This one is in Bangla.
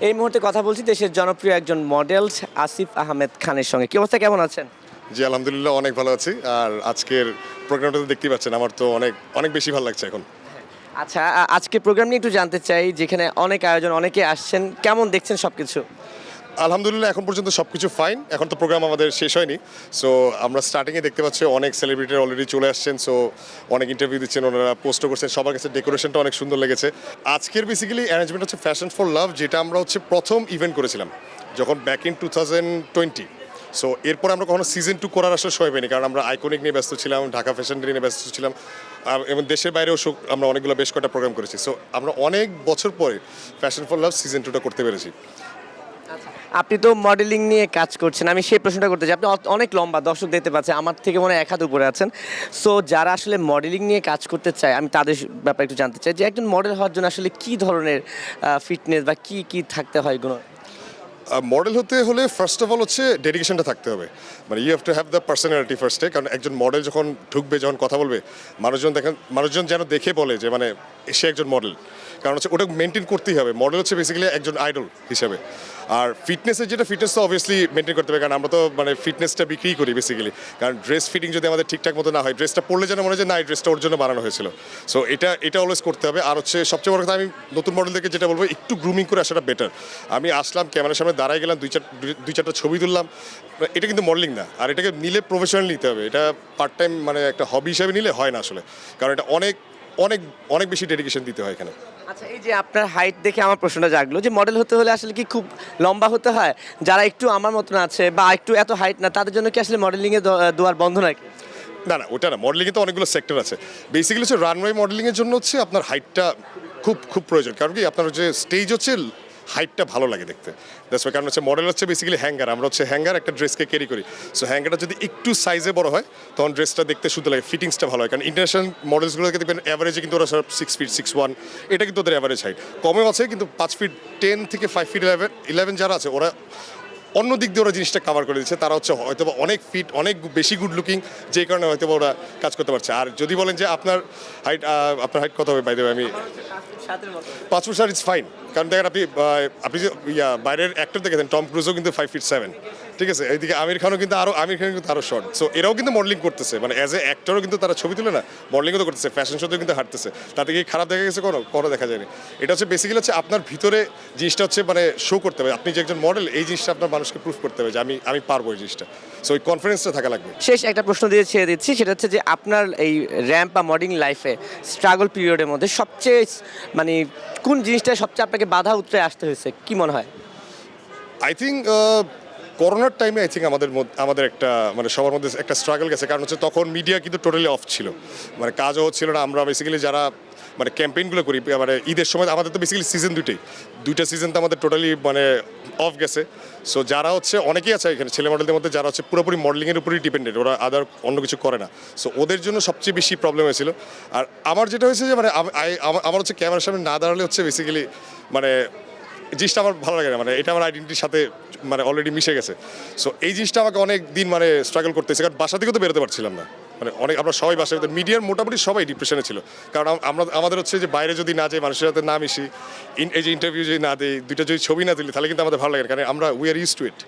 এই মুহূর্তে কথা বলছি দেশের জনপ্রিয় একজন মডেল আসিফ আহমেদ খানের সঙ্গে। কি অবস্থা, কেমন আছেন? জি, আলহামদুলিল্লাহ অনেক ভালো আছি। আর আজকের প্রোগ্রামটা তো দেখতেই পাচ্ছেন, আমার তো অনেক অনেক বেশি ভালো লাগছে এখন। আচ্ছা, আজকে প্রোগ্রাম নিয়ে একটু জানতে চাই, যেখানে অনেক আয়োজন, অনেকে আসছেন, কেমন দেখছেন সবকিছু? আলহামদুলিল্লাহ এখন পর্যন্ত সব কিছু ফাইন। এখন তো প্রোগ্রাম আমাদের শেষ হয়নি। সো আমরা স্টার্টিংয়ে দেখতে পাচ্ছি অনেক সেলিব্রিটি অলরেডি চলে আসছেন। সো অনেক ইন্টারভিউ দিচ্ছেন, ওনারা পোস্টও করছেন। সবার কাছে ডেকোরেশনটা অনেক সুন্দর লেগেছে। আজকের বেসিক্যালি অ্যারেঞ্জমেন্ট হচ্ছে ফ্যাশন ফর লাভ, যেটা আমরা হচ্ছে প্রথম ইভেন্ট করেছিলাম যখন ব্যাক ইন 2020। সো এরপর আমরা কখনো সিজন 2 করার আসলে সময় পাইনি, কারণ আমরা আইকনিক নিয়ে ব্যস্ত ছিলাম, ঢাকা ফ্যাশন নিয়ে ব্যস্ত ছিলাম, এবং দেশের বাইরেও আমরা অনেকগুলো বেশ কয়েকটা প্রোগ্রাম করেছি। সো আমরা অনেক বছর পরে ফ্যাশন ফর লাভ সিজন 2টা করতে পেরেছি। আপনি তো মডেলিং নিয়ে কাজ করছেন, আমি সেই প্রশ্নটা করতে চাই। আপনি অনেক লম্বা, দর্শক দেখতে পাচ্ছে, আমার থেকে মনে হয় এক হাত উপরে আছেন। সো যারা আসলে মডেলিং নিয়ে কাজ করতে চায়, আমি তাদের ব্যাপারে একটু জানতে চাই যে একজন মডেল হওয়ার জন্য আসলে কী ধরনের ফিটনেস বা কী কী থাকতে হয় এগুলো। মডেল হতে হলে ফার্স্ট অফ অল হচ্ছে ডেডিকেশনটা থাকতে হবে। মানে you have to have the personality ফার্স্টে, কারণ একজন মডেল যখন ঢুকবে, যখন কথা বলবে, মানুষজন যেন দেখে বলে যে মানে সে একজন মডেল। কারণ হচ্ছে ওটা মেনটেন করতেই হবে। মডেল হচ্ছে বেসিক্যালি একজন আইডল হিসাবে। আর ফিটনেসের ফিটনেস তো অবভিয়াসলি মেনটেন করতে হবে, কারণ আমরা তো মানে ফিটনেসটা বিক্রি করি বেসিক্যালি। কারণ ড্রেস ফিটিং যদি আমাদের ঠিকঠাক মতো না হয়, ড্রেসটা পরলে যেন মনে হয় যে না, এই ড্রেসটা ওর জন্য বানানো হয়েছিল। সো এটা অলওয়েজ করতে হবে। আর হচ্ছে সবচেয়ে বড় কথা, আমি নতুন মডেলদেরকে যেটা বলবো, একটু গ্রুমিং করে আসাটা বেটার। আমি আসলাম, ক্যামেরার সামনে দাঁড়ায় গেলাম, দুই চারটা ছবি তুললাম, এটা কিন্তু মডেলিং না। আর এটাকে নিলে প্রফেশনাল নিতে হবে। এটা পার্ট টাইম মানে একটা হবি হিসাবে নিলে হয় না আসলে, কারণ এটা অনেক অনেক অনেক বেশি ডেডিকেশন দিতে হয় এখানে। আচ্ছা, এই যে আপনার হাইট দেখে আমার প্রশ্নটা জাগলো যে মডেল হতে হলে আসলে কি খুব লম্বা হতে হয়? যারা একটু আমার মতন আছে বা একটু এত হাইট না, তাদের জন্য কি আসলে মডেলিংয়ে দুয়ার বন্ধ নাকি? না না, ওটা না। মডেলিংয়ে তো অনেকগুলো সেক্টর আছে। বেসিক্যালি হচ্ছে রানওয়ে মডেলিংয়ের জন্য হচ্ছে আপনার হাইটটা খুব খুব প্রয়োজন, কারণ কি আপনার যে স্টেজ হচ্ছে হাইটটা ভালো লাগে দেখতে। That's why. কারণ হচ্ছে মডেল হচ্ছে বেসিক্যালি হ্যাঙ্গার, আমরা হচ্ছে হ্যাঙ্গার একটা ড্রেসকে ক্যারি করি। সো হ্যাঙ্গারটা যদি একটু সাইজে বড় হয়, তখন ড্রেসটা দেখতে সুন্দর লাগে, ফিটিংসটা ভালো হয়। কারণ ইন্টারন্যাশনাল মডেলসগুলোকে দেখবেন অ্যাভারেজে কিন্তু ওরা সব 6 ফিট 6'1", এটা কিন্তু ওদের অ্যাভারেজ হাইট। কমেও আছে, কিন্তু 5 ফিট 10 থেকে 5 ফিট 11 যারা আছে, ওরা অন্য দিক দিয়ে ওরা জিনিসটা কাভার করে দিচ্ছে। তারা হচ্ছে হয়তো অনেক ফিট, অনেক বেশি গুড লুকিং, যে কারণে হয়তো ওরা কাজ করতে পারছে। আর যদি বলেন যে আপনার হাইট কত হবে, বাই দ্য ওয়ে, আমি 5 ফুট 7 ইজ ফাইন। কারণ দেখেন আপনি যে বাইরের অ্যাক্টর দেখেছেন, টম ক্রুজও কিন্তু 5 ফিট 7, ঠিক আছে। এইদিকে আমির খানও কিন্তু আরও শর্ট। সো এরাও কিন্তু মডেলিং করতেছে, মানে অ্যাজ এ অ্যাক্টরও কিন্তু তারা ছবি তুলে না, মডেলিংও তো করতেছে, ফ্যাশন শোতেও কিন্তু হাঁটতেছে। তাতে কি খারাপ দেখা গেছে? কোনো দেখা যায়নি। এটা হচ্ছে বেসিক্যালি হচ্ছে আপনার ভিতরে জিনিসটা হচ্ছে মানে শো করতে হবে। আপনি যে একজন মডেল, এই জিনিসটা আপনার মানুষকে প্রুফ করতে হবে যে আমি পারবো এই জিনিসটা। সো ওই কনফিডেন্সটা থাকা লাগবে। শেষ একটা প্রশ্ন দিয়ে ছেড়ে দিচ্ছি, সেটা হচ্ছে যে আপনার এই র্যাম্প বা মডেলিং লাইফে স্ট্রাগল পিরিয়ডের মধ্যে সবচেয়ে মানে কোন জিনিসটা সবচেয়ে আপনাকে বাধা উতরে আসতে হয়েছে, কি মনে হয়? আই থিঙ্ক করোনার টাইমে আমাদের একটা মানে সবার মধ্যে একটা স্ট্রাগল গেছে, কারণ হচ্ছে তখন মিডিয়া কিন্তু টোটালি অফ ছিল, মানে কাজও হচ্ছিল না। আমরা বেসিক্যালি যারা মানে ক্যাম্পেইনগুলো করি, মানে ঈদের সময় আমাদের তো বেসিক্যালি সিজন দুইটা সিজন তো আমাদের টোটালি মানে অফ গেছে। সো যারা হচ্ছে অনেকেই আছে এখানে ছেলে মডেলদের মধ্যে যারা হচ্ছে পুরোপুরি মডেলিংয়ের উপরেই ডিপেন্ডেন্ট, ওরা অন্য কিছু করে না। সো ওদের জন্য সবচেয়ে বেশি প্রবলেম হয়েছিল। আর আমার যেটা হয়েছে যে মানে আমার হচ্ছে ক্যামেরার সামনে না দাঁড়ালে হচ্ছে বেসিক্যালি মানে জিনিসটা আমার ভালো লাগে না, মানে এটা আমার আইডেন্টিটির সাথে মানে অলরেডি মিশে গেছে। সো এই জিনিসটা আমাকে অনেক দিন মানে স্ট্রাগল করতেছে, কারণ বাসা থেকেও তো বেরোতে পারছিলাম না। মানে আমরা সবাই বাসায়, মিডিয়ার মোটামুটি সবাই ডিপ্রেশনে ছিল, কারণ আমাদের হচ্ছে যে বাইরে যদি না যাই, মানুষের সাথে না মিশি, এই যে ইন্টারভিউ যদি না দিই, দুইটা যদি ছবি না দিলি, তাহলে কিন্তু আমাদের ভালো লাগে না, কারণ we are used to it.